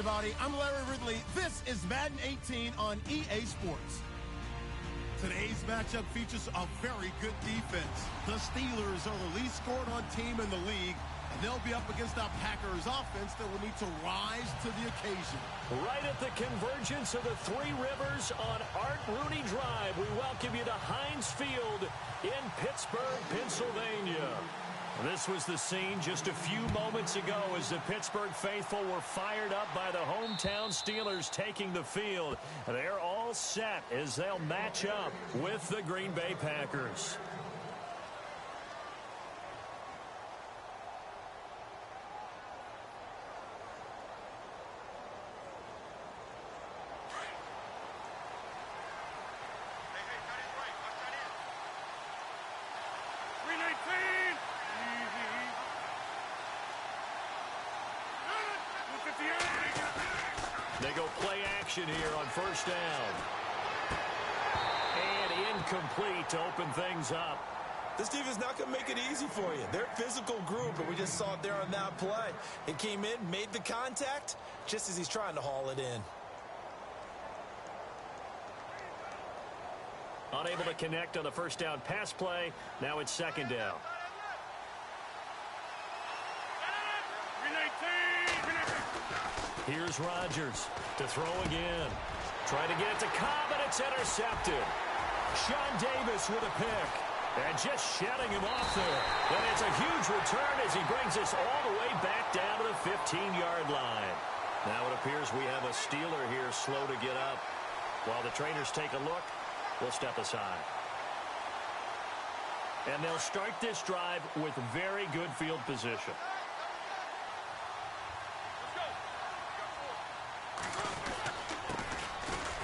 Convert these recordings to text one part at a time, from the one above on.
everybody. I'm Larry Ridley. This is Madden 18 on EA Sports. Today's matchup features a very good defense. The Steelers are the least scored on team in the league, and they'll be up against our Packers offense that will need to rise to the occasion. Right at the convergence of the Three Rivers on Art Rooney Drive, we welcome you to Heinz Field in Pittsburgh, Pennsylvania. This was the scene just a few moments ago as the Pittsburgh faithful were fired up by the hometown Steelers taking the field. They're all set as they'll match up with the Green Bay Packers. They go play action here on first down. And incomplete to open things up. This defense not going to make it easy for you. They're a physical group, and we just saw it there on that play. It came in, made the contact, just as he's trying to haul it in. Unable to connect on the first down pass play. Now it's second down. Here's Rodgers to throw again. Trying to get it to Cobb, and it's intercepted. Sean Davis with a pick. And just shutting him off there. And it's a huge return as he brings us all the way back down to the 15-yard line. Now it appears we have a Steeler here slow to get up. While the trainers take a look, we'll step aside. And they'll start this drive with very good field position.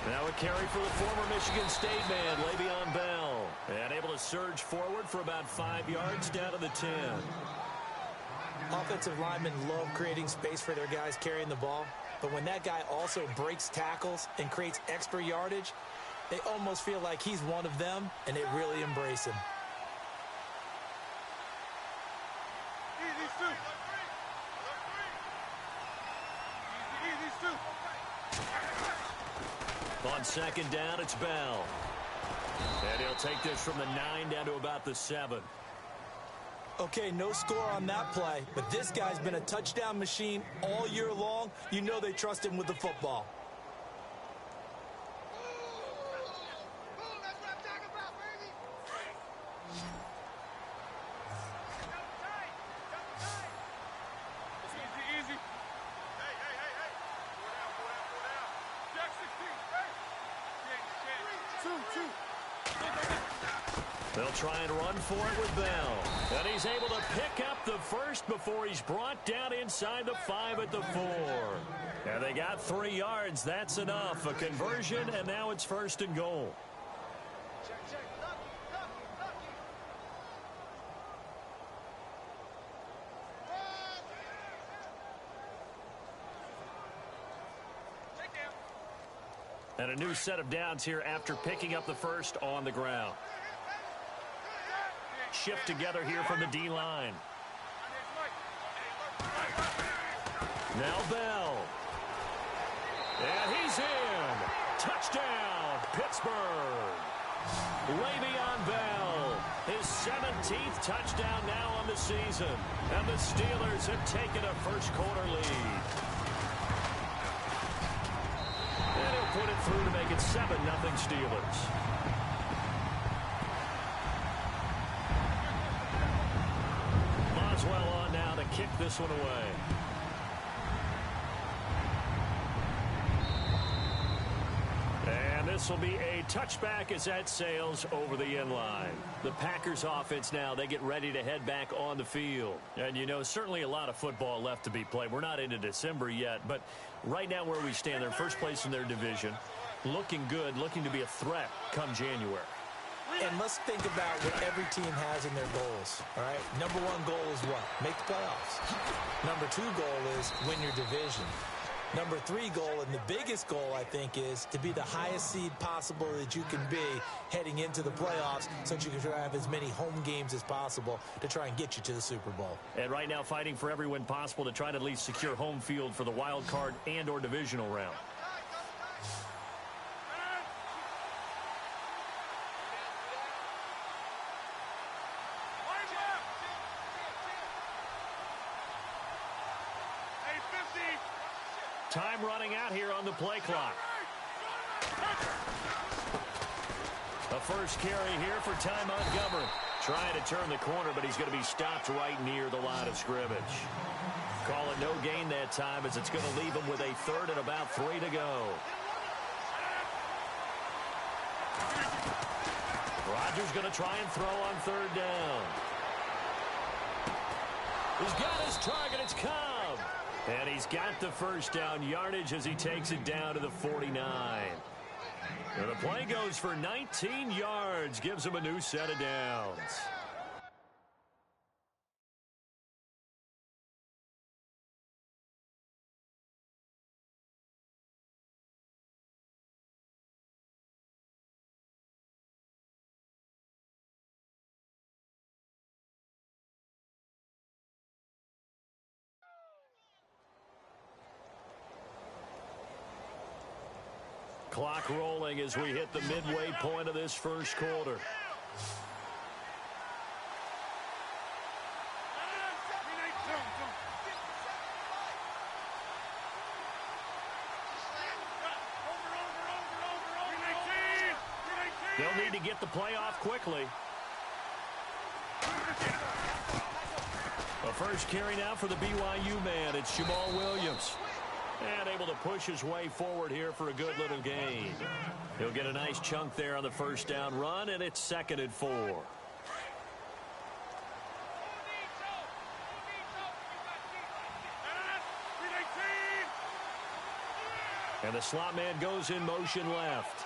Now a carry for the former Michigan State man, Le'Veon Bell. And able to surge forward for about 5 yards down to the 10. Offensive linemen love creating space for their guys carrying the ball. But when that guy also breaks tackles and creates extra yardage, they almost feel like he's one of them, and they really embrace him. On second down, it's Bell. And he'll take this from the 9 down to about the 7. Okay, no score on that play, but this guy's been a touchdown machine all year long. You know they trust him with the football. They'll try and run for it with Bell. And he's able to pick up the first before he's brought down inside the 5 at the 4. And they got 3 yards. That's enough. A conversion, and now it's first and goal. And a new set of downs here after picking up the first on the ground. Shift together here from the D-line. Now Bell. And he's in. Touchdown, Pittsburgh. Le'Veon Bell, his 17th touchdown now on the season. And the Steelers have taken a first-quarter lead. And he'll put it through to make it 7-0 Steelers. Boswell on now to kick this one away. And this will be a touchback as that sails over the end line. The Packers offense now, they get ready to head back on the field. And, you know, certainly a lot of football left to be played. We're not into December yet, but right now where we stand, they're first place in their division. Looking good, looking to be a threat come January. And let's think about what every team has in their goals, all right? Number 1 goal is what? Make the playoffs. Number 2 goal is win your division. Number 3 goal, and the biggest goal, I think, is to be the highest seed possible that you can be heading into the playoffs so that you can try to have as many home games as possible to try and get you to the Super Bowl. And right now fighting for every win possible to try to at least secure home field for the wild card and or divisional round. Time running out here on the play clock. The first carry here for Ty Montgomery. Trying to turn the corner, but he's going to be stopped right near the line of scrimmage. Call it no gain that time as it's going to leave him with a 3rd and about 3 to go. Rodgers going to try and throw on 3rd down. He's got his target. It's Cobb. And he's got the first down yardage as he takes it down to the 49. And the play goes for 19 yards, gives him a new set of downs. Clock rolling as we hit the midway point of this first quarter. They'll need to get the play off quickly. A first carry now for the BYU man. It's Jamal Williams. And able to push his way forward here for a good little gain. He'll get a nice chunk there on the first down run, and it's 2nd and 4. And the slot man goes in motion left.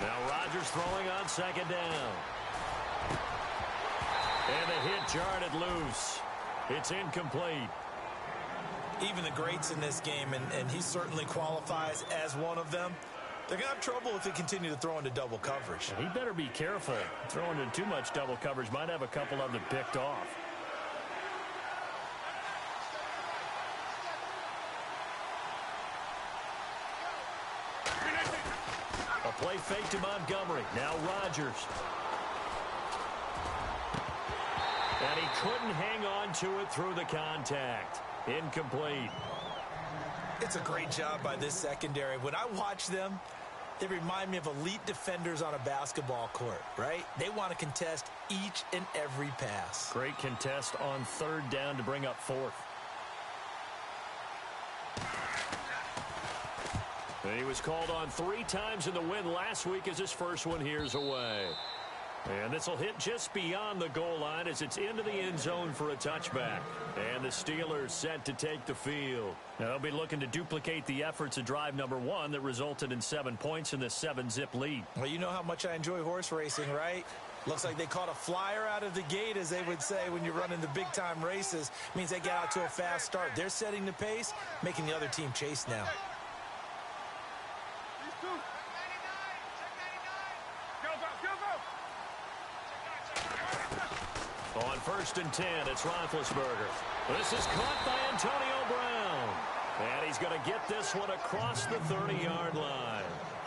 Now Rodgers throwing on 2nd down. And the hit jarred it loose. It's incomplete. Even the greats in this game, and he certainly qualifies as one of them, they're going to have trouble if they continue to throw into double coverage. He better be careful. Throwing into too much double coverage might have a couple of them picked off. A play fake to Montgomery. Now Rodgers. And he couldn't hang on to it through the contact. Incomplete. It's a great job by this secondary. When I watch them, they remind me of elite defenders on a basketball court, right? They want to contest each and every pass. Great contest on 3rd down to bring up 4th. And he was called on 3 times in the win last week as his first one here's away. And this will hit just beyond the goal line as it's into the end zone for a touchback. And the Steelers set to take the field. Now they'll be looking to duplicate the efforts of drive number 1 that resulted in 7 points in the 7-zip lead. Well, you know how much I enjoy horse racing, right? Looks like they caught a flyer out of the gate, as they would say when you're running the big-time races. Means they get out to a fast start. They're setting the pace, making the other team chase now. On 1st and 10, it's Roethlisberger. This is caught by Antonio Brown. And he's going to get this one across the 30-yard line.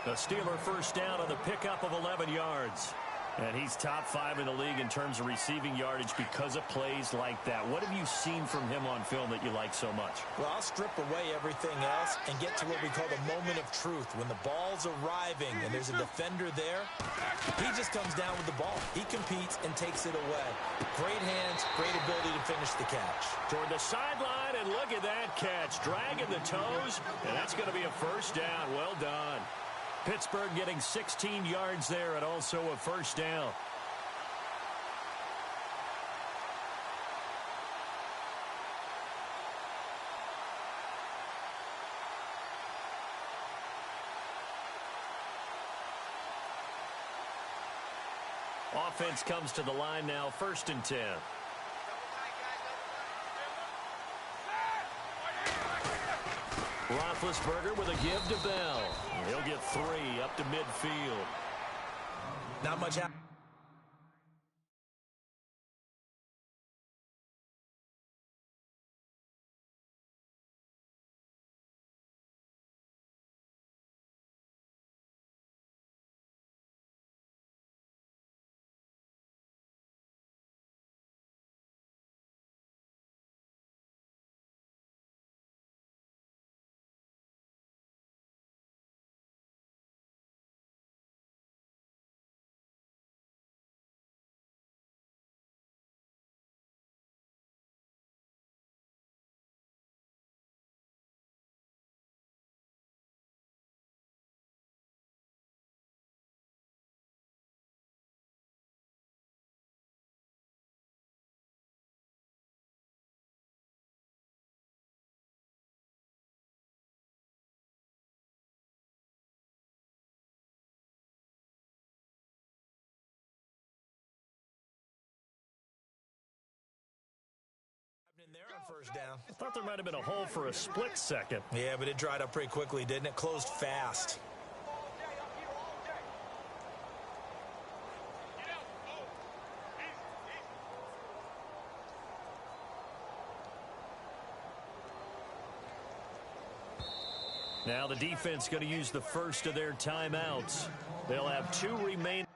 The Steeler first down on the pickup of 11 yards. And he's top 5 in the league in terms of receiving yardage because of plays like that. What have you seen from him on film that you like so much? Well, I'll strip away everything else and get to what we call the moment of truth. When the ball's arriving and there's a defender there, he just comes down with the ball. He competes and takes it away. Great hands, great ability to finish the catch. Toward the sideline, and look at that catch. Dragging the toes, and that's going to be a first down. Well done. Pittsburgh getting 16 yards there and also a first down. Offense comes to the line now, 1st and 10. Roethlisberger with a give to Bell. He'll get 3 up to midfield. Not much happening. In there on first down. I thought there might have been a hole for a split second. Yeah, but it dried up pretty quickly, didn't it? Closed fast. Now the defense going to use the first of their timeouts. They'll have 2 remaining.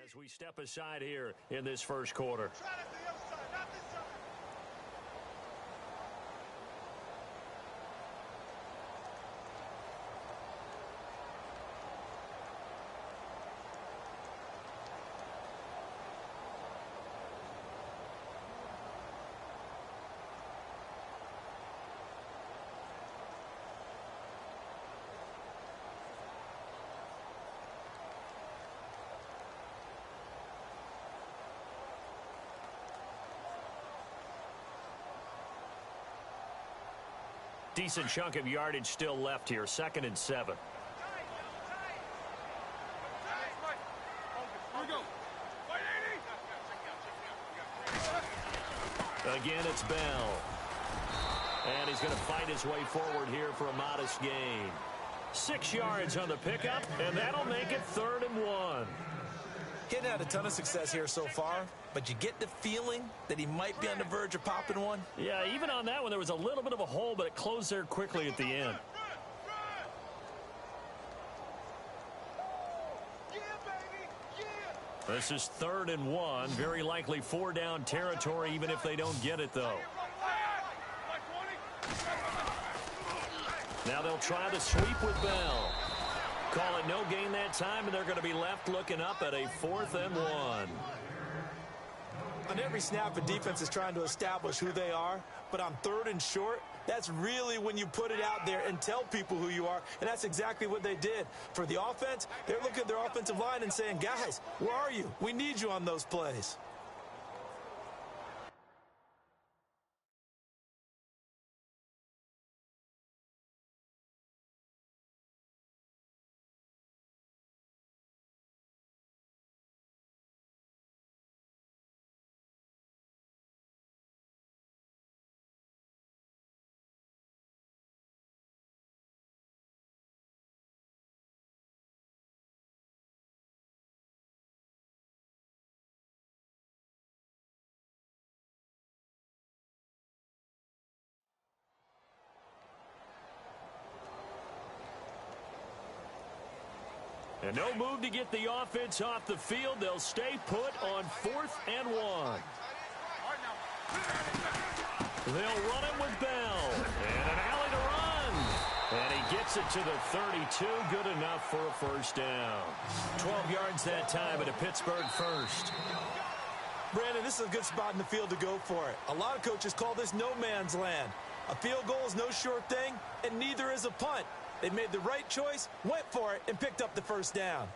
As we step aside here in this first quarter. Decent chunk of yardage still left here. 2nd and 7. Again, it's Bell. And he's going to fight his way forward here for a modest gain. 6 yards on the pickup, and that'll make it 3rd and 1. Getting had a ton of success here so far, but you get the feeling that he might be on the verge of popping one. Yeah, even on that one, there was a little bit of a hole, but it closed there quickly at the end. This is 3rd and 1. Very likely 4-down territory, even if they don't get it, though. Now they'll try the sweep with Bell. call it no gain that time, and they're going to be left looking up at a 4th and 1. On every snap, a defense is trying to establish who they are, but on 3rd and short, that's really when you put it out there and tell people who you are, and that's exactly what they did. For the offense, they're looking at their offensive line and saying, guys, where are you? We need you on those plays. And no move to get the offense off the field. They'll stay put on 4th and 1. They'll run him with Bell. And an alley to run. And he gets it to the 32. Good enough for a 1st down. 12 yards that time at a Pittsburgh 1st. Brandon, this is a good spot in the field to go for it. A lot of coaches call this no man's land. A field goal is no sure thing, and neither is a punt. They made the right choice, went for it, and picked up the 1st down.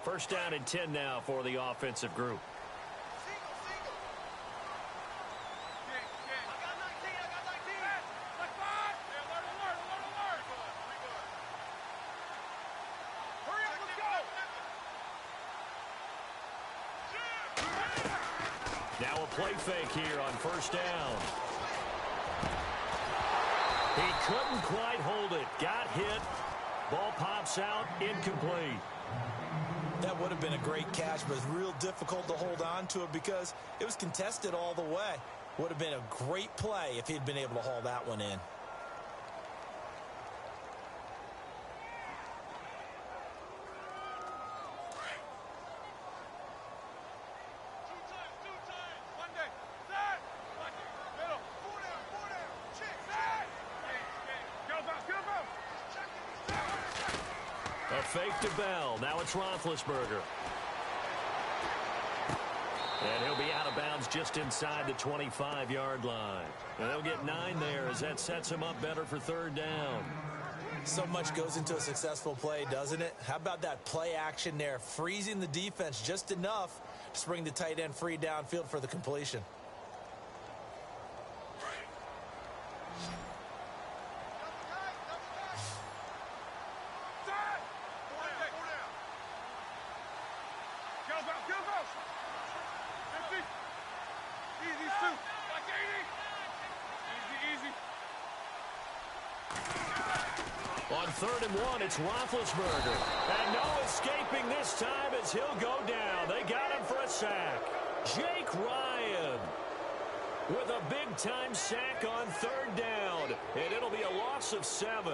First down and 10 now for the offensive group. Now a play fake here on 1st down. He couldn't quite hold it. Got hit. Ball pops out. Incomplete. That would have been a great catch, but it's real difficult to hold on to it because it was contested all the way. Would have been a great play if he'd been able to haul that one in. A fake to Bell. Now it's Roethlisberger. And he'll be out of bounds just inside the 25-yard line. And they'll get 9 there as that sets him up better for 3rd down. So much goes into a successful play, doesn't it? How about that play action there, freezing the defense just enough to bring the tight end free downfield for the completion. On 3rd and 1, it's Roethlisberger. And no escaping this time as he'll go down. They got him for a sack. Jake Ryan with a big-time sack on 3rd down. And it'll be a loss of 7.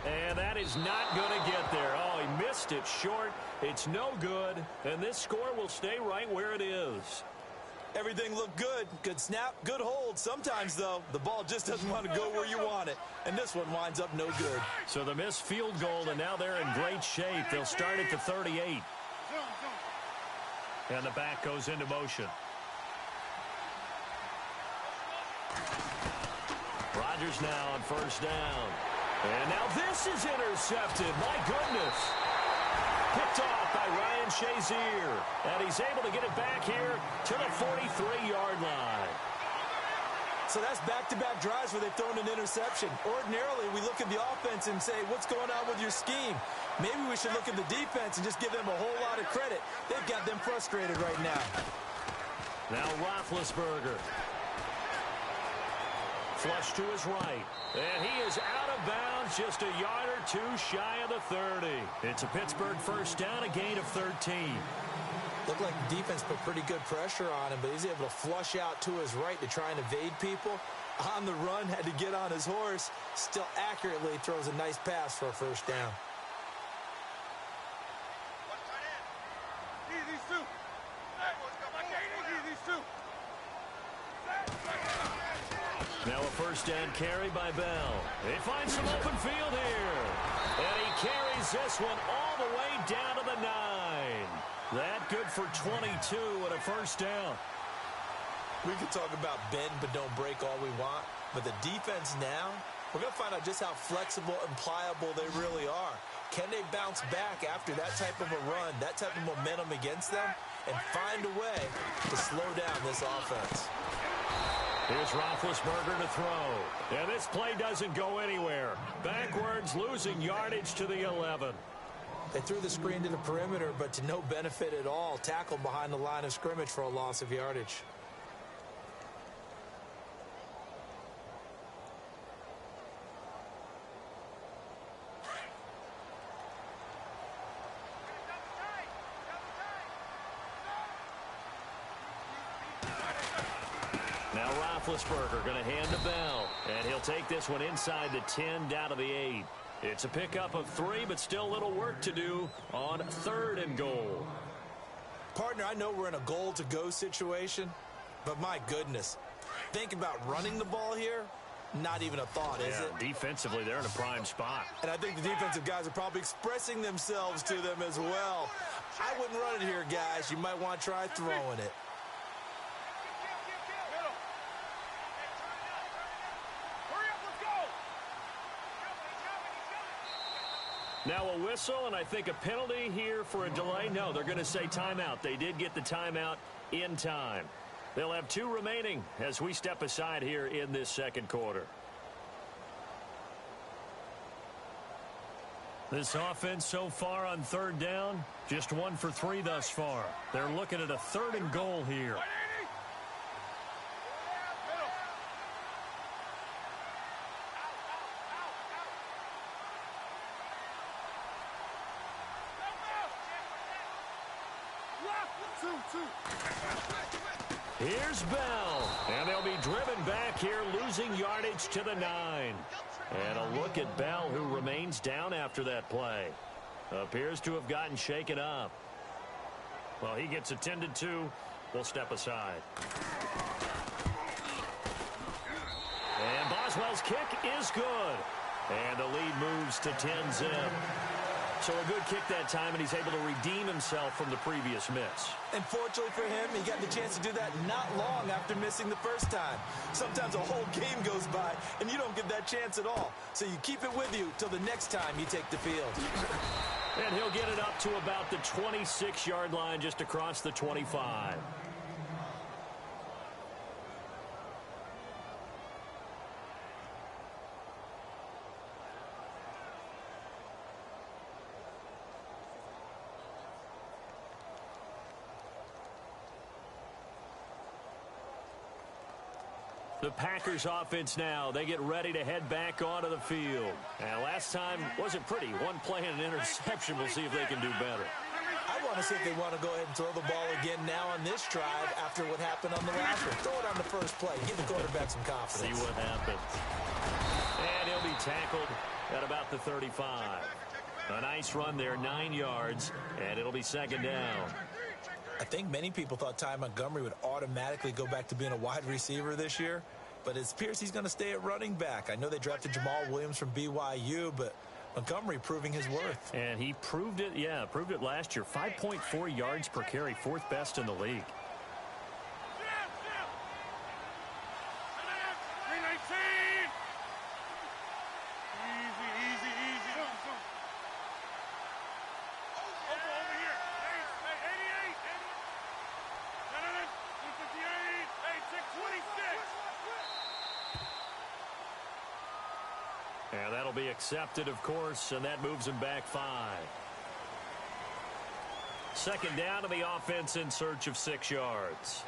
And that is not going to get there. Oh, he missed it short. It's no good. And this score will stay right where it is. Everything looked good. Good snap, good hold. Sometimes, though, the ball just doesn't want to go where you want it. And this one winds up no good. So the missed field goal, and now they're in great shape. They'll start at the 38. And the back goes into motion. Rodgers now on 1st down. And now this is intercepted. My goodness. Picked off by Ryan Shazier. And he's able to get it back here to the 43-yard line. So that's back-to-back drives where they've thrown an interception. Ordinarily, we look at the offense and say, what's going on with your scheme? Maybe we should look at the defense and just give them a whole lot of credit. They've got them frustrated right now. Now Roethlisberger. Flush to his right. And he is out of bounds, just a yard or two shy of the 30. It's a Pittsburgh first down, a gain of 13. Looked like the defense put pretty good pressure on him, but he's able to flush out to his right to try and evade people. On the run, had to get on his horse. Still accurately throws a nice pass for a first down. Now a first down carry by Bell. They find some open field here. And he carries this one all the way down to the 9. That good for 22 and a first down. We can talk about bend but don't break all we want, but the defense now, we're going to find out just how flexible and pliable they really are. Can they bounce back after that type of a run, that type of momentum against them, and find a way to slow down this offense? Here's Roethlisberger to throw. And this play doesn't go anywhere. Backwards, losing yardage to the 11. They threw the screen to the perimeter, but to no benefit at all. Tackled behind the line of scrimmage for a loss of yardage. Now Roethlisberger going to hand to Bell. And he'll take this one inside the 10 down to the 8. It's a pickup of 3, but still a little work to do on 3rd and goal. Partner, I know we're in a goal-to-go situation, but my goodness. Think about running the ball here. Not even a thought, is it? Defensively, they're in a prime spot. And I think the defensive guys are probably expressing themselves to them as well. I wouldn't run it here, guys. You might want to try throwing it. Now a whistle, and I think a penalty here for a delay. No, they're going to say timeout. They did get the timeout in time. They'll have 2 remaining as we step aside here in this second quarter. This offense so far on 3rd down, just 1 for 3 thus far. They're looking at a 3rd and goal here. Here's Bell, and they'll be driven back here, losing yardage to the 9. And a look at Bell, who remains down after that play. Appears to have gotten shaken up. Well, he gets attended to. We'll step aside. And Boswell's kick is good. And the lead moves to 10-zip. So a good kick that time, and he's able to redeem himself from the previous miss. And fortunately for him, he got the chance to do that not long after missing the first time. Sometimes a whole game goes by, and you don't get that chance at all. So you keep it with you till the next time you take the field. And he'll get it up to about the 26-yard line, just across the 25. The Packers offense now, they get ready to head back onto the field. And last time wasn't pretty. One play and an interception. We'll see if they can do better. I want to see if they want to go ahead and throw the ball again now on this drive after what happened on the last one. Throw it on the first play. Give the quarterback some confidence. See what happens. And he'll be tackled at about the 35. A nice run there, 9 yards, and it'll be 2nd down. I think many people thought Ty Montgomery would automatically go back to being a wide receiver this year, but it appears he's going to stay at running back. I know they drafted Jamal Williams from BYU, but Montgomery proving his worth. And he proved it, proved it last year. 5.4 yards per carry, 4th best in the league. And that'll be accepted, of course, and that moves him back 5. 2nd down to the offense in search of 6 yards.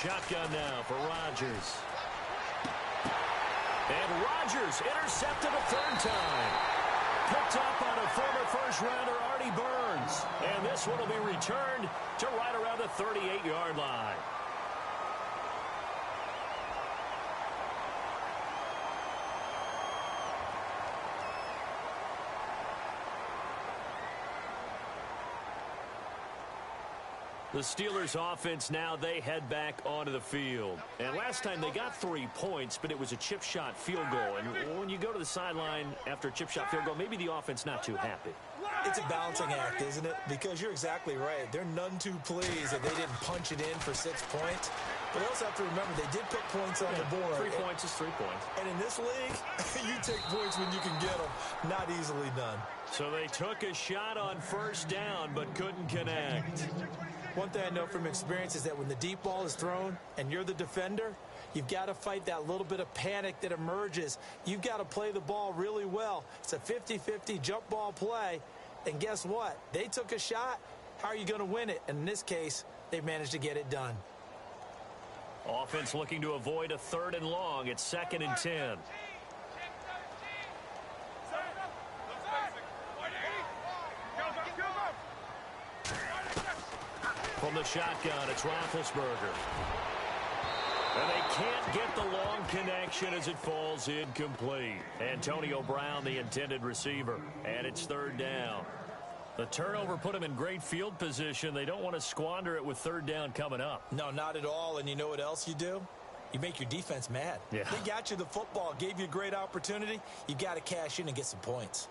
shotgun now for Rodgers. And Rodgers intercepted a third time. Picked up on a former first-rounder, Artie Burns. And this one will be returned to right around the 38-yard line. The Steelers offense now, they head back onto the field. And last time they got 3 points, but it was a chip shot field goal. And when you go to the sideline after a chip shot field goal, maybe the offense not too happy. It's a balancing act, isn't it? Because you're exactly right. They're none too pleased that they didn't punch it in for 6 points. But they also have to remember they did put points on the board. 3 points is 3 points. And in this league, you take points when you can get them. Not easily done. So they took a shot on first down but couldn't connect. One thing I know from experience is that when the deep ball is thrown and you're the defender, you've got to fight that little bit of panic that emerges. You've got to play the ball really well. It's a 50-50 jump ball play. And guess what? They took a shot. How are you going to win it? And in this case, they managed to get it done. Offense looking to avoid a 3rd and long. It's 2nd and 10. From the shotgun, it's Roethlisberger. And they can't get the long connection as it falls incomplete. Antonio Brown, the intended receiver. And it's 3rd down. The turnover put them in great field position. They don't want to squander it with 3rd down coming up. No, not at all. And you know what else you do? You make your defense mad. Yeah. They got you the football, gave you a great opportunity. You got to cash in and get some points.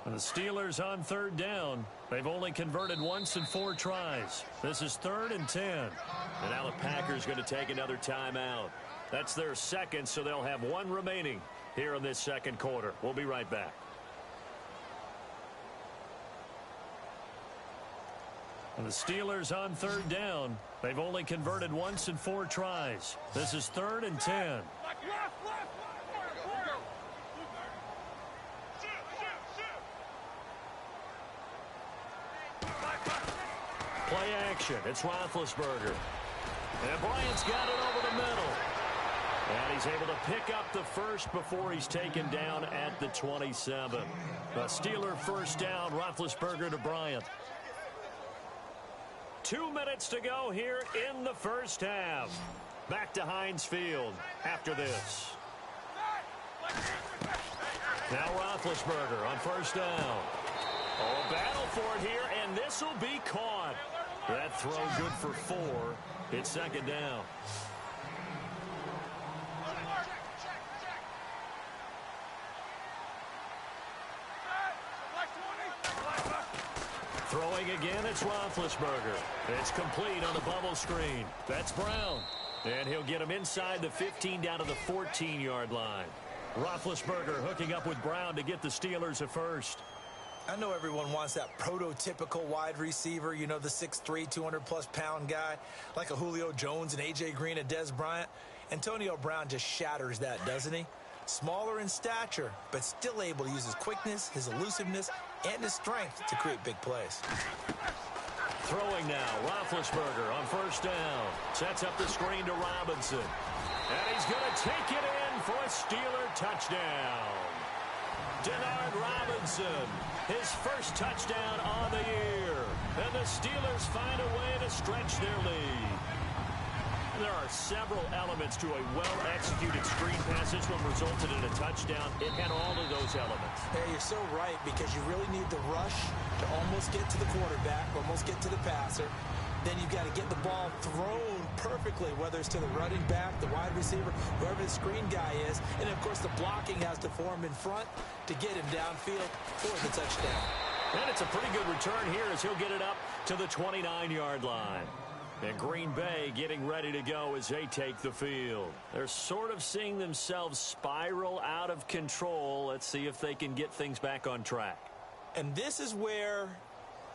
And the Steelers on 3rd down. They've only converted once in 4 tries. This is 3rd and 10. And now the Packers going to take another timeout. That's their 2nd, so they'll have 1 remaining here in this 2nd quarter. We'll be right back. And the Steelers on 3rd down. They've only converted once in 4 tries. This is 3rd and 10. Play action. It's Roethlisberger. And Bryant's got it over the middle. And he's able to pick up the first before he's taken down at the 27. The Steeler first down, Roethlisberger to Bryant. 2 minutes to go here in the first half. Back to Heinz Field after this. Now Roethlisberger on first down. Oh, battle for it here, and this will be caught. That throw good for 4. It's 2nd down. Throwing again, it's Roethlisberger. It's complete on the bubble screen. That's Brown. And he'll get him inside the 15 down to the 14-yard line. Roethlisberger hooking up with Brown to get the Steelers a first. I know everyone wants that prototypical wide receiver, you know, the 6'3", 200-plus pound guy, like a Julio Jones and A.J. Green and Des Bryant. Antonio Brown just shatters that, doesn't he? Smaller in stature, but still able to use his quickness, his elusiveness, and his strength to create big plays. Throwing now, Roethlisberger on first down. Sets up the screen to Robinson. And he's going to take it in for a Steeler touchdown. Denard Robinson, his first touchdown on the year. And the Steelers find a way to stretch their lead. There are several elements to a well-executed screen pass. This one resulted in a touchdown. It had all of those elements. Yeah, you're so right, because you really need the rush to almost get to the quarterback, almost get to the passer. Then you've got to get the ball thrown perfectly, whether it's to the running back, the wide receiver, whoever the screen guy is. And, of course, the blocking has to form in front to get him downfield for the touchdown. And it's a pretty good return here as he'll get it up to the 29-yard line. And Green Bay getting ready to go as they take the field. They're sort of seeing themselves spiral out of control. Let's see if they can get things back on track. And this is where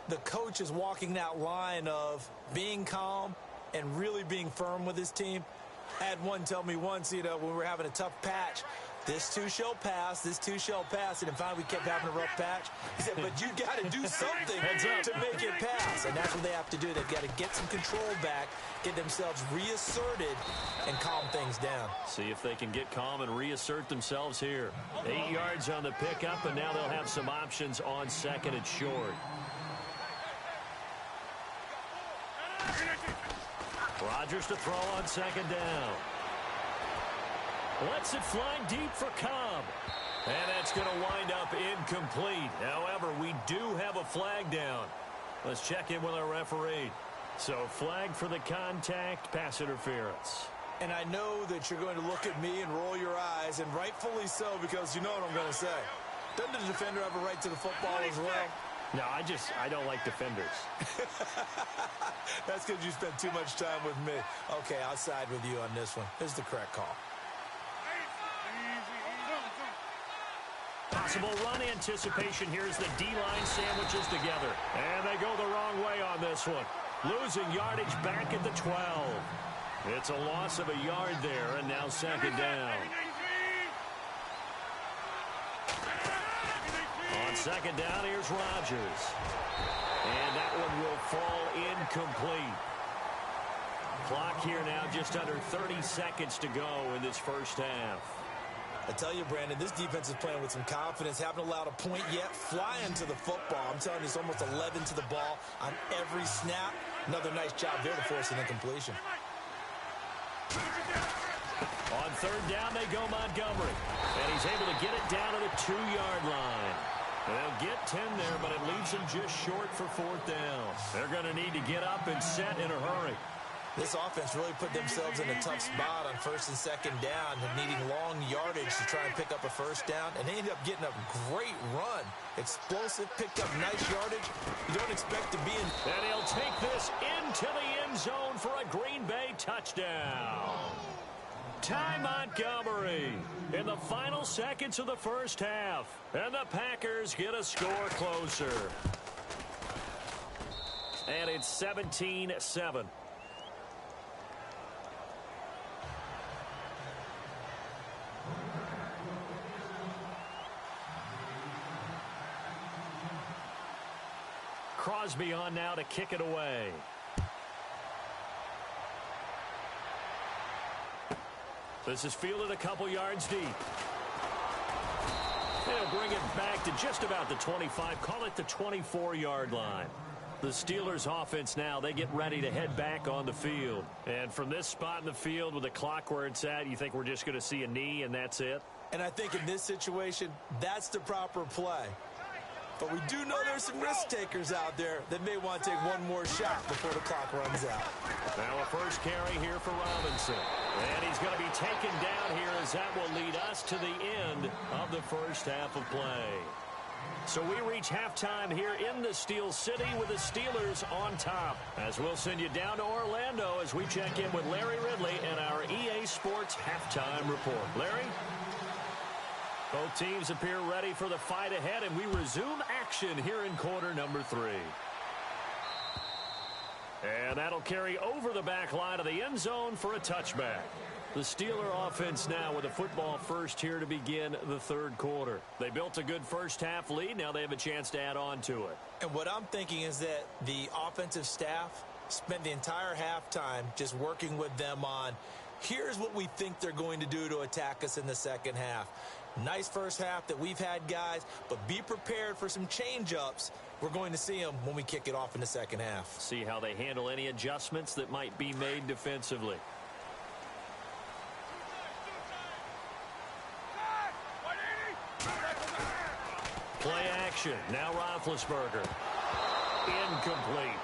the coach is walking that line of being calm and really being firm with his team. I had one tell me once, you know, when we were having a tough patch, This too shall pass. This too shall pass. And finally, we kept having a rough patch. He said, but you got to do something to make it pass. And that's what they have to do. They've got to get some control back, get themselves reasserted, and calm things down. See if they can get calm and reassert themselves here. 8 yards on the pickup, and now they'll have some options on second and short. Rodgers to throw on second down. Lets it fly deep for Cobb. And that's going to wind up incomplete. However, we do have a flag down. Let's check in with our referee. So flag for the contact, pass interference. And I know that you're going to look at me and roll your eyes, and rightfully so, because you know what I'm going to say. Doesn't the defender have a right to the football as well? No, I don't like defenders. That's because you spent too much time with me. Okay, I'll side with you on this one. Here's the correct call. Possible run anticipation. Here's the D-line sandwiches together. And they go the wrong way on this one. Losing yardage back at the 12. It's a loss of a yard there, and now second down. On second down, here's Rodgers. And that one will fall incomplete. Clock here now just under 30 seconds to go in this first half. I tell you, Brandon, this defense is playing with some confidence. Haven't allowed a point yet. Flying to the football. I'm telling you, it's almost 11 to the ball on every snap. Another nice job there to force an incompletion. On third down, they go Montgomery. And he's able to get it down to the 2-yard line. They'll get 10 there, but it leaves them just short for fourth down. They're going to need to get up and set in a hurry. This offense really put themselves in a tough spot on first and second down, needing long yardage to try and pick up a first down, and they ended up getting a great run. Explosive, picked up nice yardage. You don't expect to be in. And he'll take this into the end zone for a Green Bay touchdown. Ty Montgomery in the final seconds of the first half. And the Packers get a score closer. And it's 17-7. Crosby on now to kick it away. This is fielded a couple yards deep. They'll bring it back to just about the 25. Call it the 24-yard line. The Steelers offense now, they get ready to head back on the field. And from this spot in the field with the clock where it's at, you think we're just going to see a knee and that's it? And I think in this situation, that's the proper play. But we do know there's some risk takers out there that may want to take one more shot before the clock runs out. Now a first carry here for Robinson. And he's going to be taken down here as that will lead us to the end of the first half of play. So we reach halftime here in the Steel City with the Steelers on top. As we'll send you down to Orlando as we check in with Larry Ridley and our EA Sports halftime report. Larry? Both teams appear ready for the fight ahead, and we resume action here in quarter number 3. And that'll carry over the back line of the end zone for a touchback. The Steeler offense now with a football first here to begin the third quarter. They built a good first half lead. Now they have a chance to add on to it. And what I'm thinking is that the offensive staff spent the entire halftime just working with them on, here's what we think they're going to do to attack us in the second half. Nice first half that we've had, guys, but be prepared for some change-ups. We're going to see them when we kick it off in the second half. See how they handle any adjustments that might be made defensively. Play action. Now Roethlisberger. Incomplete.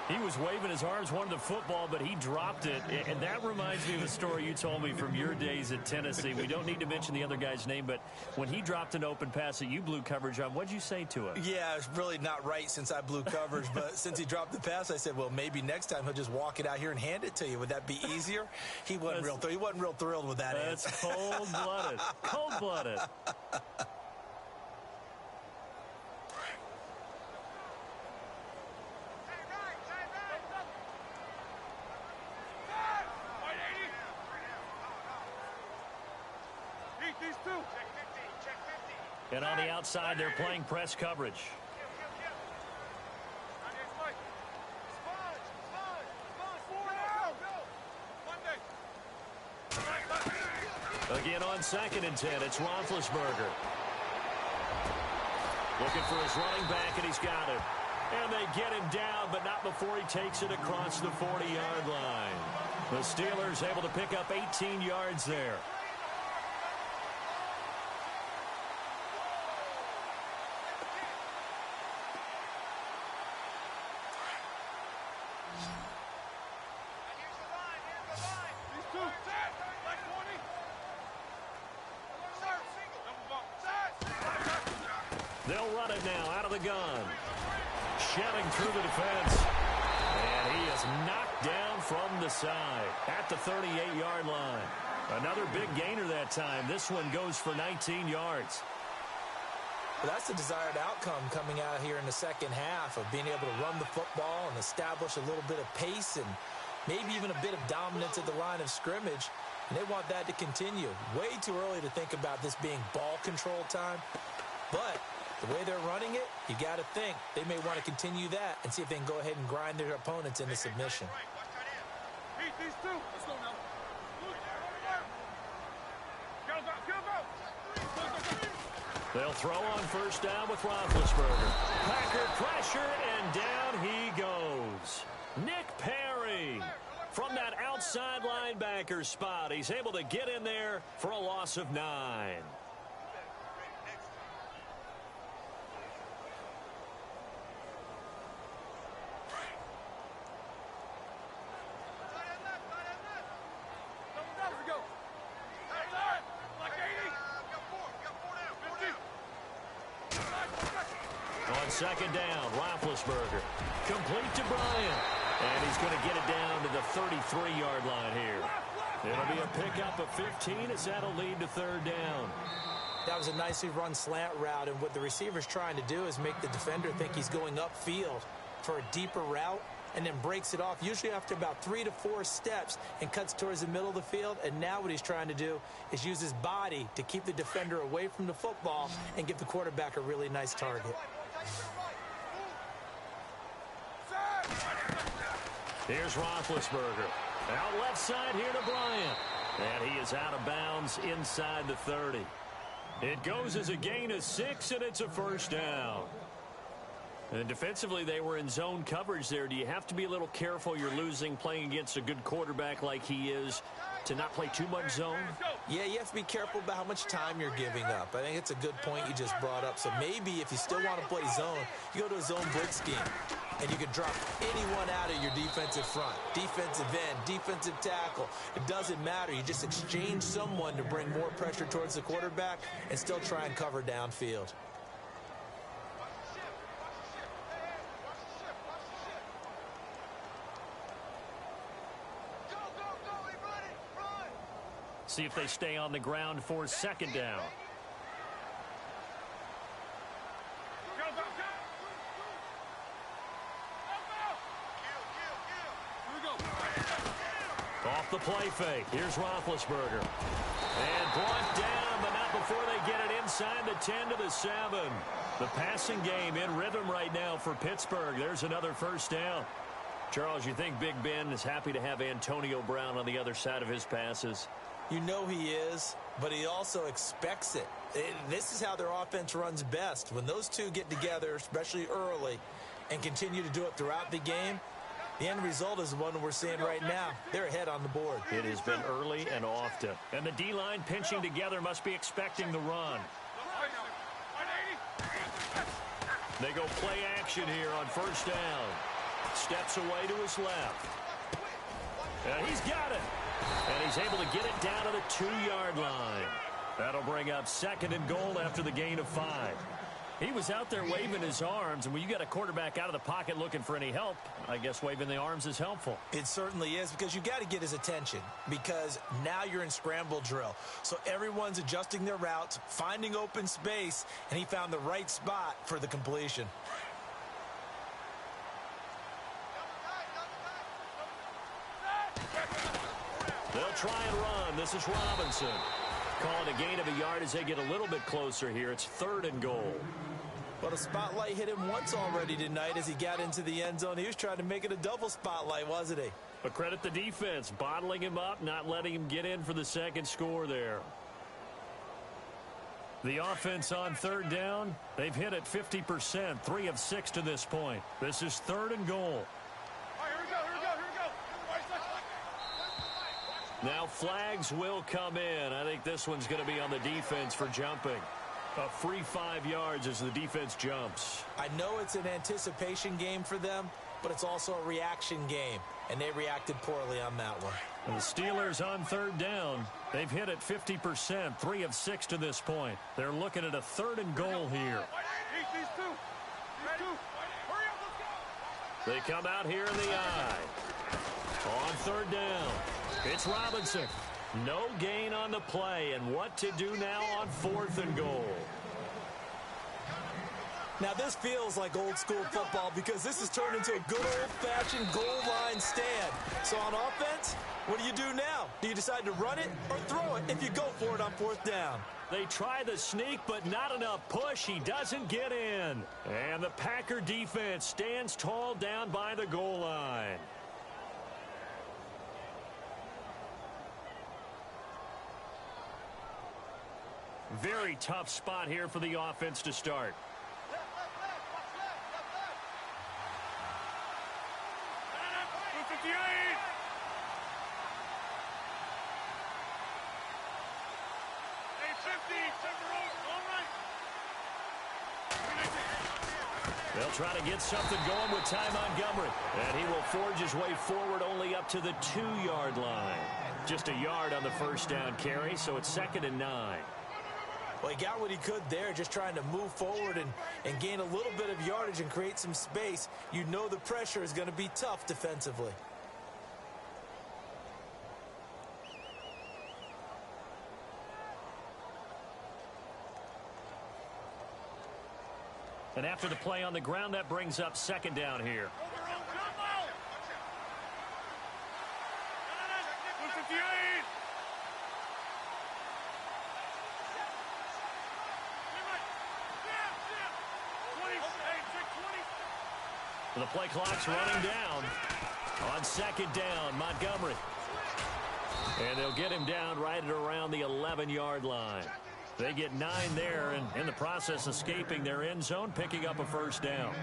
He was waving his arms, wanted the football, but he dropped it. And that reminds me of a story you told me from your days at Tennessee. We don't need to mention the other guy's name, but when he dropped an open pass that you blew coverage on, what did you say to him? Yeah, it's really not right since I blew coverage, but since he dropped the pass, I said, well, maybe next time he'll just walk it out here and hand it to you. Would that be easier? He wasn't real thrilled with that answer. That's cold-blooded. Cold-blooded. And on the outside, they're playing press coverage. Again on 2nd and 10, it's Roethlisberger. Looking for his running back, and he's got it. And they get him down, but not before he takes it across the 40-yard line. The Steelers able to pick up 18 yards there. They'll run it now out of the gun. Shelling through the defense. And he is knocked down from the side at the 38-yard line. Another big gainer that time. This one goes for 19 yards. Well, that's the desired outcome coming out here in the second half of being able to run the football and establish a little bit of pace and maybe even a bit of dominance at the line of scrimmage. And they want that to continue. Way too early to think about this being ball control time. But the way they're running it, you got to think they may want to continue that and see if they can go ahead and grind their opponents into submission. They'll throw on first down with Roethlisberger. Packer pressure, and down he goes. Nick Perry from that outside linebacker spot. He's able to get in there for a loss of 9. On 2nd down, Roethlisberger. Complete to Bryant. And he's going to get it down to the 33-yard line here. It'll be a pickup of 15 as that'll lead to 3rd down. That was a nicely run slant route, and what the receiver's trying to do is make the defender think he's going upfield for a deeper route and then breaks it off, usually after about 3 to 4 steps, and cuts towards the middle of the field. And now what he's trying to do is use his body to keep the defender away from the football and give the quarterback a really nice target. Here's Roethlisberger. Out left side here to Bryant. And he is out of bounds inside the 30. It goes as a gain of 6, and it's a 1st down. And defensively, they were in zone coverage there. Do you have to be a little careful? You're losing playing against a good quarterback like he is to not play too much zone? Yeah, you have to be careful about how much time you're giving up. I think it's a good point you just brought up. So maybe if you still want to play zone, you go to a zone blitz scheme. And you can drop anyone out of your defensive front. Defensive end, defensive tackle. It doesn't matter. You just exchange someone to bring more pressure towards the quarterback and still try and cover downfield. See if they stay on the ground for 2nd down. Off the play fake. Here's Roethlisberger. And brought down, but not before they get it inside the 10 to the 7. The passing game in rhythm right now for Pittsburgh. There's another 1st down. Charles, you think Big Ben is happy to have Antonio Brown on the other side of his passes? You know he is, but he also expects it. This is how their offense runs best. When those two get together, especially early, and continue to do it throughout the game, the end result is the one we're seeing right now. They're ahead on the board. It has been early and often. And the D-line pinching together must be expecting the run. They go play action here on 1st down. Steps away to his left. And he's got it. And he's able to get it down to the 2-yard line. That'll bring up 2nd and goal after the gain of 5. He was out there waving his arms, and when you got a quarterback out of the pocket looking for any help, I guess waving the arms is helpful. It certainly is, because you got to get his attention, because now you're in scramble drill. So everyone's adjusting their routes, finding open space, and he found the right spot for the completion. They'll try and run. This is Robinson. call it a gain of a yard as they get a little bit closer here. It's 3rd and goal. Well, the spotlight hit him once already tonight as he got into the end zone. He was trying to make it a double spotlight, wasn't he? But credit the defense, bottling him up, not letting him get in for the second score there. The offense on 3rd down, they've hit it 50%, 3 of 6 to this point. This is 3rd and goal. Now flags will come in. I think this one's going to be on the defense for jumping. A free 5 yards as the defense jumps. I know it's an anticipation game for them, but it's also a reaction game, and they reacted poorly on that one. And the Steelers on 3rd down, they've hit it 50%, 3 of 6 to this point. They're looking at a 3rd and goal here. They come out here in the eye. On 3rd down, it's Robinson. No gain on the play, and what to do now on 4th and goal. Now, this feels like old-school football because this has turned into a good old-fashioned goal line stand. So on offense, what do you do now? Do you decide to run it or throw it if you go for it on 4th down? They try the sneak, but not enough push. He doesn't get in. And the Packer defense stands tall down by the goal line. Very tough spot here for the offense to start. They'll try to get something going with Ty Montgomery. And he will forge his way forward only up to the 2-yard line. Just a yard on the first down carry, so it's 2nd and 9. Well, he got what he could there, just trying to move forward and gain a little bit of yardage and create some space. You know the pressure is going to be tough defensively. And after the play on the ground, that brings up 2nd down here. The play clock's running down. On 2nd down, Montgomery. And they'll get him down right at around the 11-yard line. They get 9 there, and in the process, escaping their end zone, picking up a first down.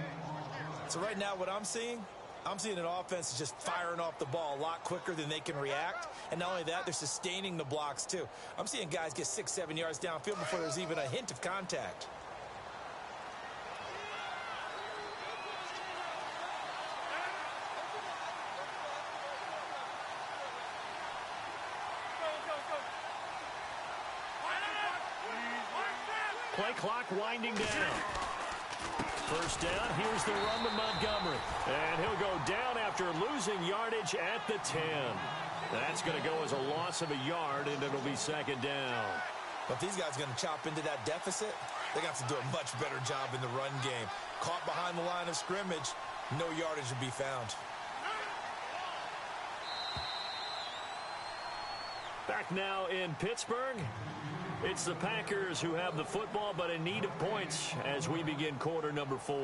So right now, what I'm seeing an offense is just firing off the ball a lot quicker than they can react. And not only that, they're sustaining the blocks, too. I'm seeing guys get 6-7 yards downfield before there's even a hint of contact. Play clock winding down. First down, here's the run with Montgomery. And he'll go down after losing yardage at the 10. That's going to go as a loss of a yard, and it'll be 2nd down. But if these guys are going to chop into that deficit, they got to do a much better job in the run game. Caught behind the line of scrimmage, no yardage to be found. Back now in Pittsburgh. It's the Packers who have the football, but in need of points as we begin quarter number 4.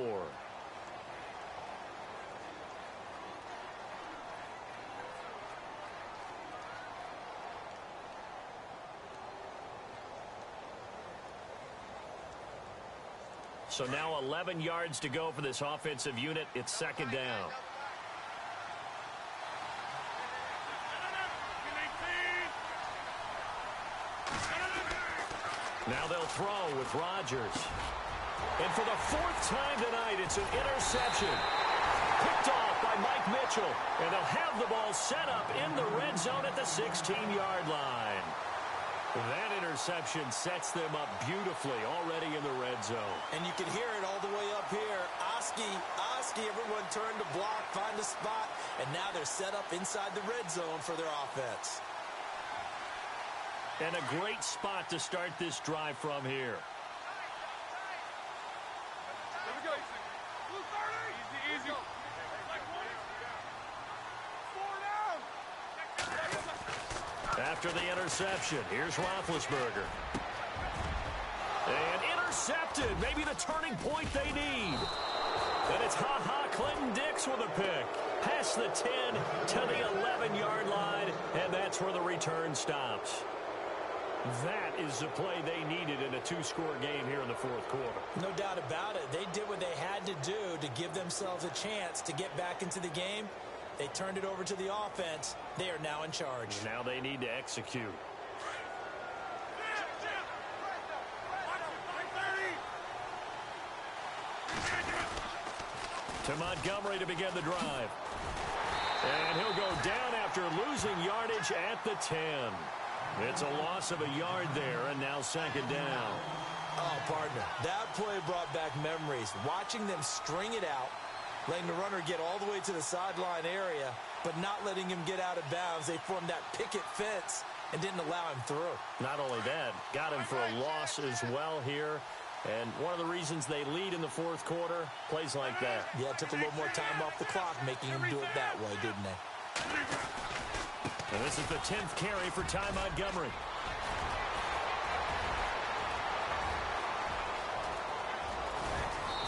So now 11 yards to go for this offensive unit. It's 2nd down. Now they'll throw with Rodgers. And for the 4th time tonight, it's an interception. Picked off by Mike Mitchell. And they'll have the ball set up in the red zone at the 16-yard line. That interception sets them up beautifully already in the red zone. And you can hear it all the way up here. Oski, everyone turned to block, find a spot. And now they're set up inside the red zone for their offense. And a great spot to start this drive from here. After the interception, here's Roethlisberger. And intercepted. Maybe the turning point they need. And it's Clinton Dix with a pick. Past the 10 to the 11-yard line, and that's where the return stops. That is the play they needed in a two-score game here in the fourth quarter. No doubt about it. They did what they had to do to give themselves a chance to get back into the game. They turned it over to the offense. They are now in charge. Now they need to execute. To Montgomery to begin the drive. And he'll go down after losing yardage at the 10. It's a loss of a yard there, and now second down. Oh, partner, that play brought back memories. Watching them string it out, letting the runner get all the way to the sideline area, but not letting him get out of bounds. They formed that picket fence and didn't allow him through. Not only that, got him for a loss as well here. And one of the reasons they lead in the fourth quarter, plays like that. Yeah, it took a little more time off the clock, making him do it that way, didn't they? And this is the 10th carry for Ty Montgomery.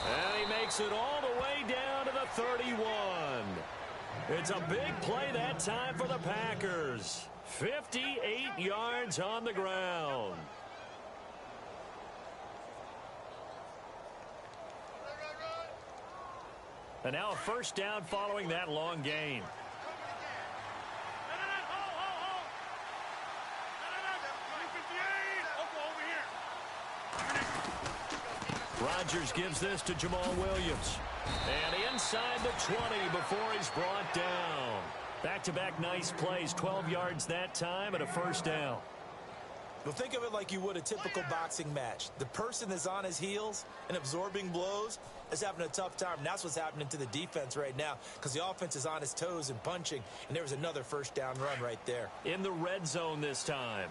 And he makes it all the way down to the 31. It's a big play that time for the Packers. 58 yards on the ground. And now a first down following that long gain. Rodgers gives this to Jamal Williams. And inside the 20 before he's brought down. Back-to-back nice plays, 12 yards that time and a first down. Well, think of it like you would a typical boxing match. The person that's on his heels and absorbing blows is having a tough time. And that's what's happening to the defense right now because the offense is on his toes and punching. And there was another first down run right there. In the red zone this time.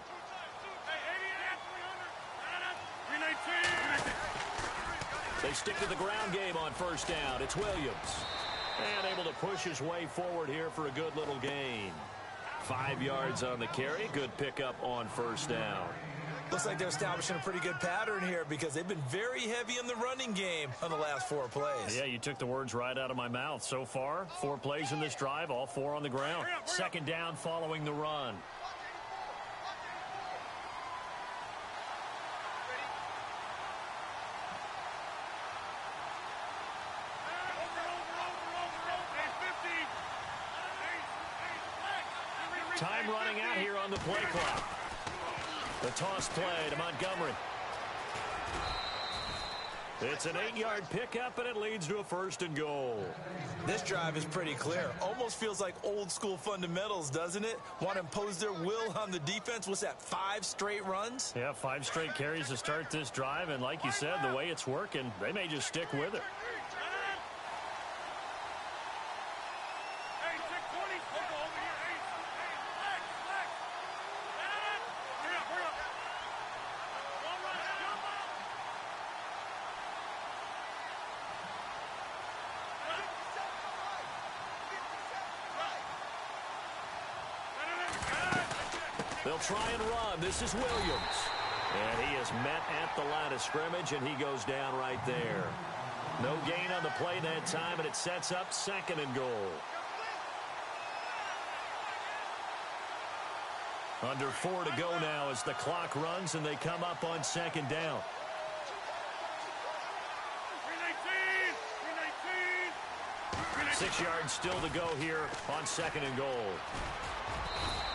They stick to the ground game on first down. It's Williams. And able to push his way forward here for a good little gain. 5 yards on the carry. Good pickup on first down. Looks like they're establishing a pretty good pattern here because they've been very heavy in the running game on the last 4 plays. Yeah, you took the words right out of my mouth. So far, 4 plays in this drive, all 4 on the ground. Second down following the run. Time running out here on the play clock. The toss play to Montgomery. It's an 8-yard pickup, and it leads to a first and goal. This drive is pretty clear. Almost feels like old-school fundamentals, doesn't it? Want to impose their will on the defense. What's that, 5 straight runs? Yeah, 5 straight carries to start this drive, and like you said, the way it's working, they may just stick with it. They'll try and run. This is Williams. And he is met at the line of scrimmage, and he goes down right there. No gain on the play that time, and it sets up second and goal. Under 4 to go now as the clock runs, and they come up on second down. 6 yards still to go here on second and goal.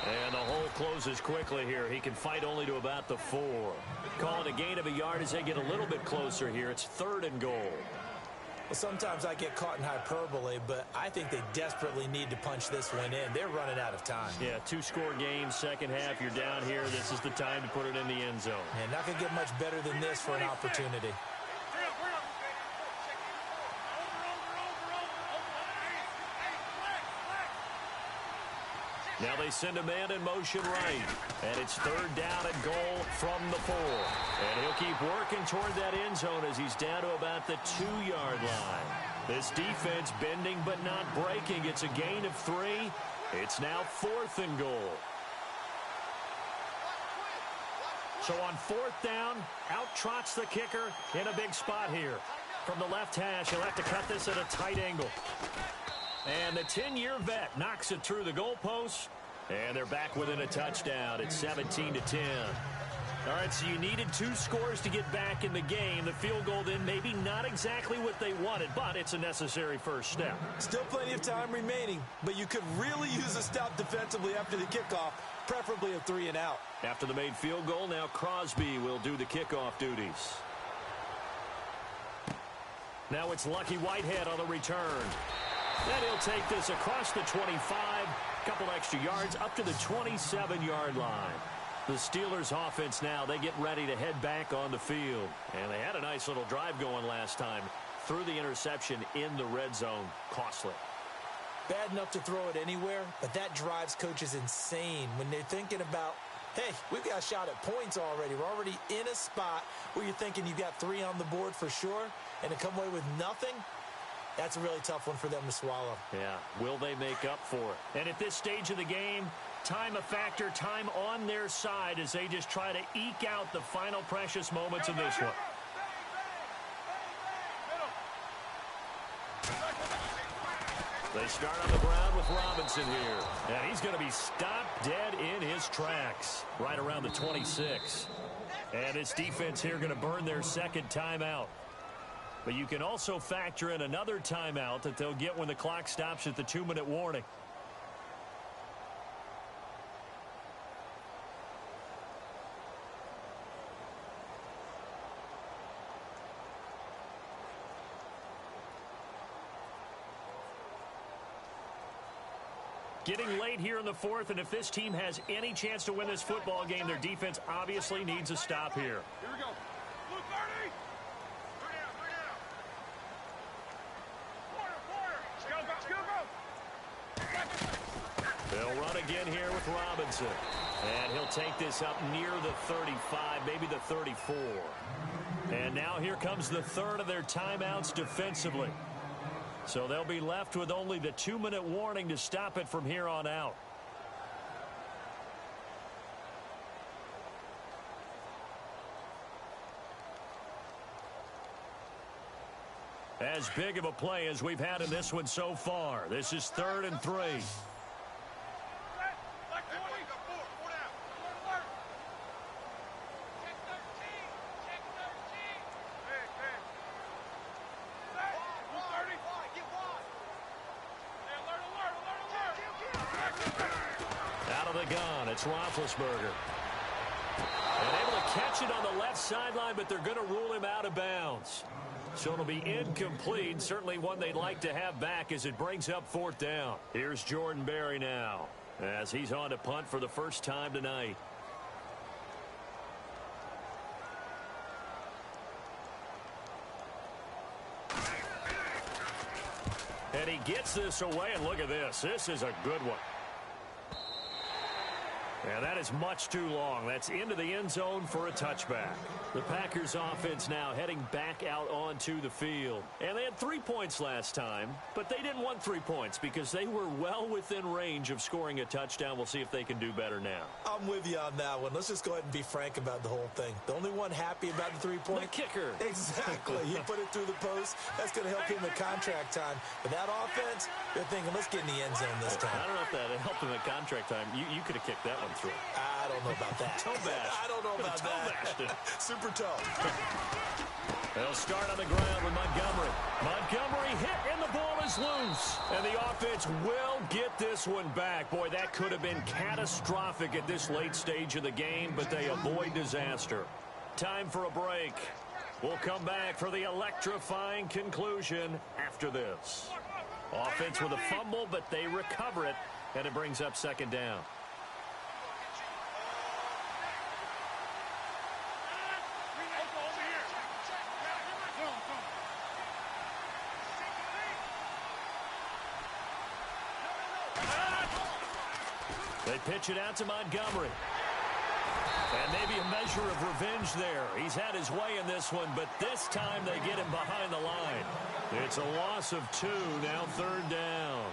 And the hole closes quickly here. He can fight only to about the 4. Call it a gain of a yard as they get a little bit closer here. It's third and goal. Well, sometimes I get caught in hyperbole, but I think they desperately need to punch this one in. They're running out of time. Yeah, 2-score game, second half. You're down here. This is the time to put it in the end zone. And not going to get much better than this for an opportunity. Now they send a man in motion right. And it's third down and goal from the 4. And he'll keep working toward that end zone as he's down to about the 2-yard line. This defense bending but not breaking. It's a gain of 3. It's now 4th and goal. So on 4th down, out trots the kicker in a big spot here. From the left hash, he'll have to cut this at a tight angle. And the 10-year vet knocks it through the goalpost. And they're back within a touchdown. It's 17-10. All right, so you needed 2 scores to get back in the game. The field goal then maybe not exactly what they wanted, but it's a necessary first step. Still plenty of time remaining, but you could really use a stop defensively after the kickoff, preferably a 3 and out. After the made field goal, now Crosby will do the kickoff duties. Now it's Lucky Whitehead on the return. Then he'll take this across the 25, couple extra yards up to the 27-yard line. The Steelers offense now, they get ready to head back on the field. And they had a nice little drive going last time. Threw the interception in the red zone. Costly. Bad enough to throw it anywhere, but that drives coaches insane when they're thinking about, hey, we've got a shot at points already. We're already in a spot where you're thinking you've got 3 on the board for sure, and to come away with nothing, that's a really tough one for them to swallow. Yeah, will they make up for it? And at this stage of the game, time a factor, time on their side as they just try to eke out the final precious moments of this one. They start on the ground with Robinson here. And he's going to be stopped dead in his tracks right around the 26. And this defense here going to burn their second timeout. But you can also factor in another timeout that they'll get when the clock stops at the 2-minute warning. Getting late here in the 4th, and if this team has any chance to win this football game, their defense obviously needs a stop here. Here we go. Blue 30. They'll run again here with Robinson. And he'll take this up near the 35, maybe the 34. And now here comes the 3rd of their timeouts defensively. So they'll be left with only the 2-minute warning to stop it from here on out. As big of a play as we've had in this one so far. This is 3rd and 3. It's Roethlisberger. And able to catch it on the left sideline, but they're going to rule him out of bounds. So it'll be incomplete. Certainly one they'd like to have back as it brings up 4th down. Here's Jordan Berry now as he's on to punt for the first time tonight. And he gets this away, and look at this. This is a good one. And that is much too long. That's into the end zone for a touchback. The Packers offense now heading back out onto the field. And they had 3 points last time, but they didn't want 3 points because they were well within range of scoring a touchdown. We'll see if they can do better now. I'm with you on that one. Let's just go ahead and be frank about the whole thing. The only one happy about the 3-point. The kicker. Exactly. He put it through the post. That's going to help him at contract time. But that offense, they're thinking, let's get in the end zone this time. I don't know if that helped him at contract time. You could have kicked that one through. I don't know about that. Toe bash. I don't know about that. Super toe. They'll start on the ground with Montgomery. Montgomery hit, and the ball is loose. And the offense will get this one back. Boy, that could have been catastrophic at this late stage of the game, but they avoid disaster. Time for a break. We'll come back for the electrifying conclusion after this. Offense with a fumble, but they recover it, and it brings up 2nd down. They pitch it out to Montgomery. And maybe a measure of revenge there. He's had his way in this one, but this time they get him behind the line. It's a loss of 2, now 3rd down.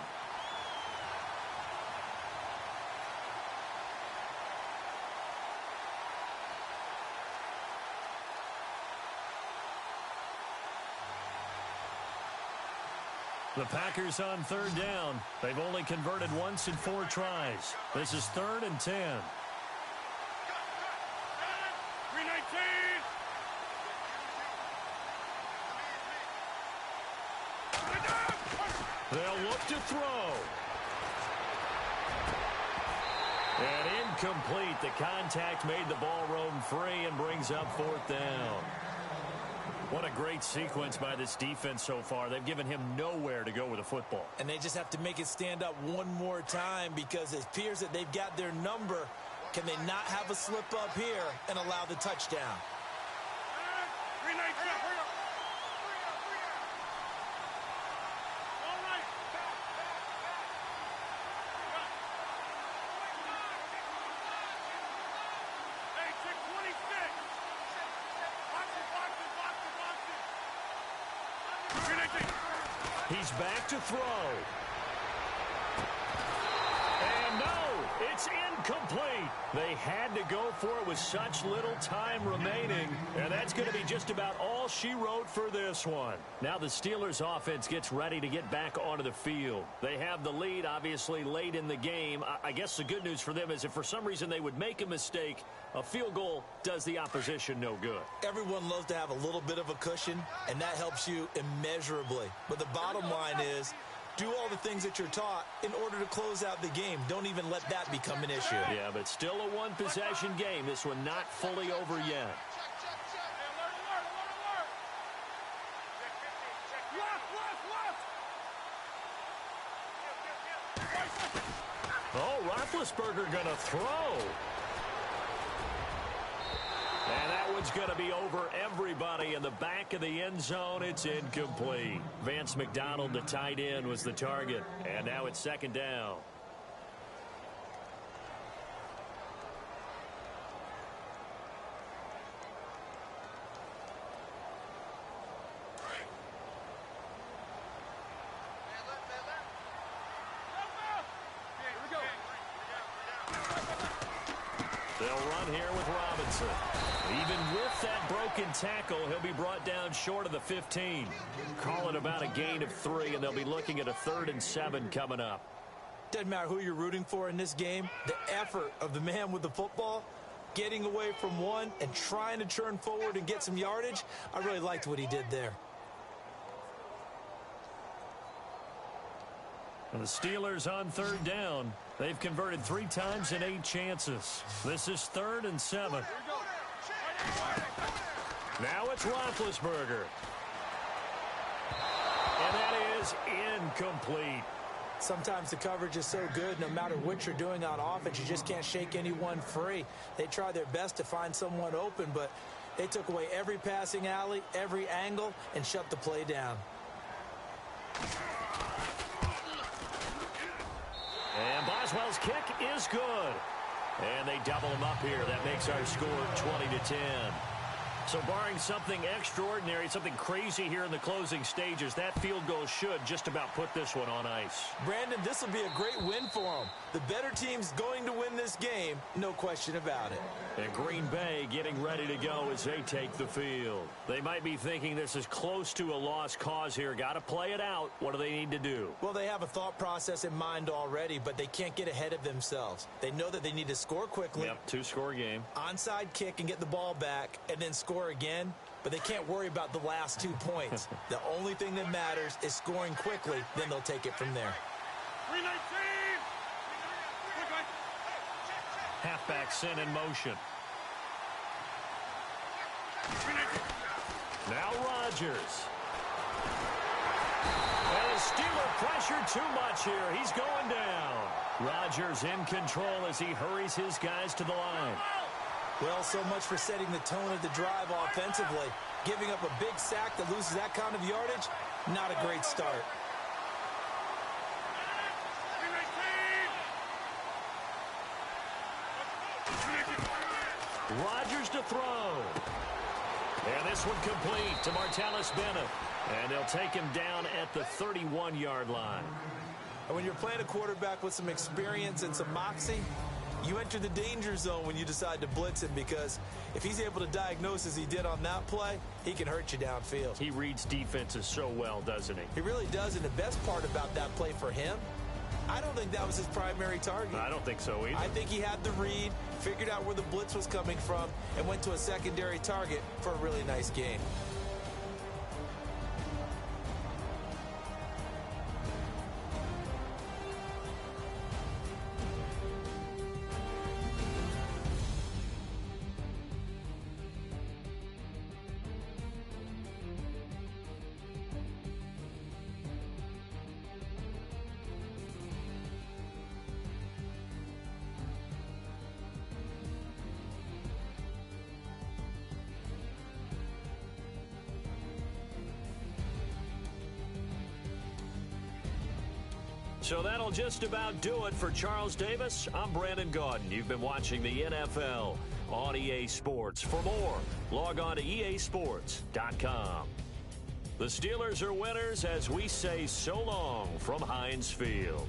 The Packers on third down. They've only converted once in 4 tries. This is 3rd and 10. 319. They'll look to throw. And incomplete. The contact made the ball roam free and brings up 4th down. What a great sequence by this defense so far. They've given him nowhere to go with the football. And they just have to make it stand up one more time because it appears that they've got their number. Can they not have a slip up here and allow the touchdown? 319. All right. Hey, 626. He's back to throw. And no, it's incomplete. They had to go for it with such little time remaining. And that's going to be just about all she wrote for this one. Now the Steelers offense gets ready to get back onto the field. They have the lead, obviously, late in the game. I guess the good news for them is if for some reason they would make a mistake, a field goal does the opposition no good. Everyone loves to have a little bit of a cushion, and that helps you immeasurably. But the bottom line is, do all the things that you're taught in order to close out the game. Don't even let that become an issue. Yeah, but still a one-possession game. This one not fully over yet. Oh, Roethlisberger going to throw. And that one's going to be over everybody in the back of the end zone. It's incomplete. Vance McDonald, the tight end, was the target. And now it's 2nd down. They'll run here with Robinson. Even with that broken tackle, he'll be brought down short of the 15. Call it about a gain of 3, and they'll be looking at a 3rd and 7 coming up. Doesn't matter who you're rooting for in this game. The effort of the man with the football, getting away from one and trying to turn forward and get some yardage, I really liked what he did there. And the Steelers on 3rd down. They've converted 3 times in 8 chances. This is 3rd and 7. Now it's Roethlisberger. And that is incomplete. Sometimes the coverage is so good, no matter what you're doing on offense, you just can't shake anyone free. They try their best to find someone open, but they took away every passing alley, every angle, and shut the play down. And Boswell's kick is good. And they double him up here. That makes our score 20-10. So barring something extraordinary, something crazy here in the closing stages, that field goal should just about put this one on ice. Brandon, this will be a great win for them. The better team's going to win this game, no question about it. And Green Bay getting ready to go as they take the field. They might be thinking this is close to a lost cause here. Got to play it out. What do they need to do? Well, they have a thought process in mind already, but they can't get ahead of themselves. They know that they need to score quickly. Yep, 2-score game. Onside kick and get the ball back, and then score again, but they can't worry about the last 2 points. The only thing that matters is scoring quickly, then they'll take it from there. 319. Halfback sent in motion. Now Rodgers. And the Steeler pressure too much here. He's going down. Rodgers in control as he hurries his guys to the line. Well, so much for setting the tone of the drive offensively. Giving up a big sack that loses that kind of yardage, not a great start. Rodgers to throw. And this one complete to Martellus Bennett. And they'll take him down at the 31-yard line. And when you're playing a quarterback with some experience and some moxie, You enter the danger zone when you decide to blitz him, because if he's able to diagnose as he did on that play, he can hurt you downfield. He reads defenses so well, doesn't he? He really does, and the best part about that play for him, I don't think that was his primary target. I don't think so either. I think he had the read, figured out where the blitz was coming from, and went to a secondary target for a really nice game. So that'll just about do it for Charles Davis. I'm Brandon Gaudin. You've been watching the NFL on EA Sports. For more, log on to easports.com. The Steelers are winners as we say so long from Heinz Field.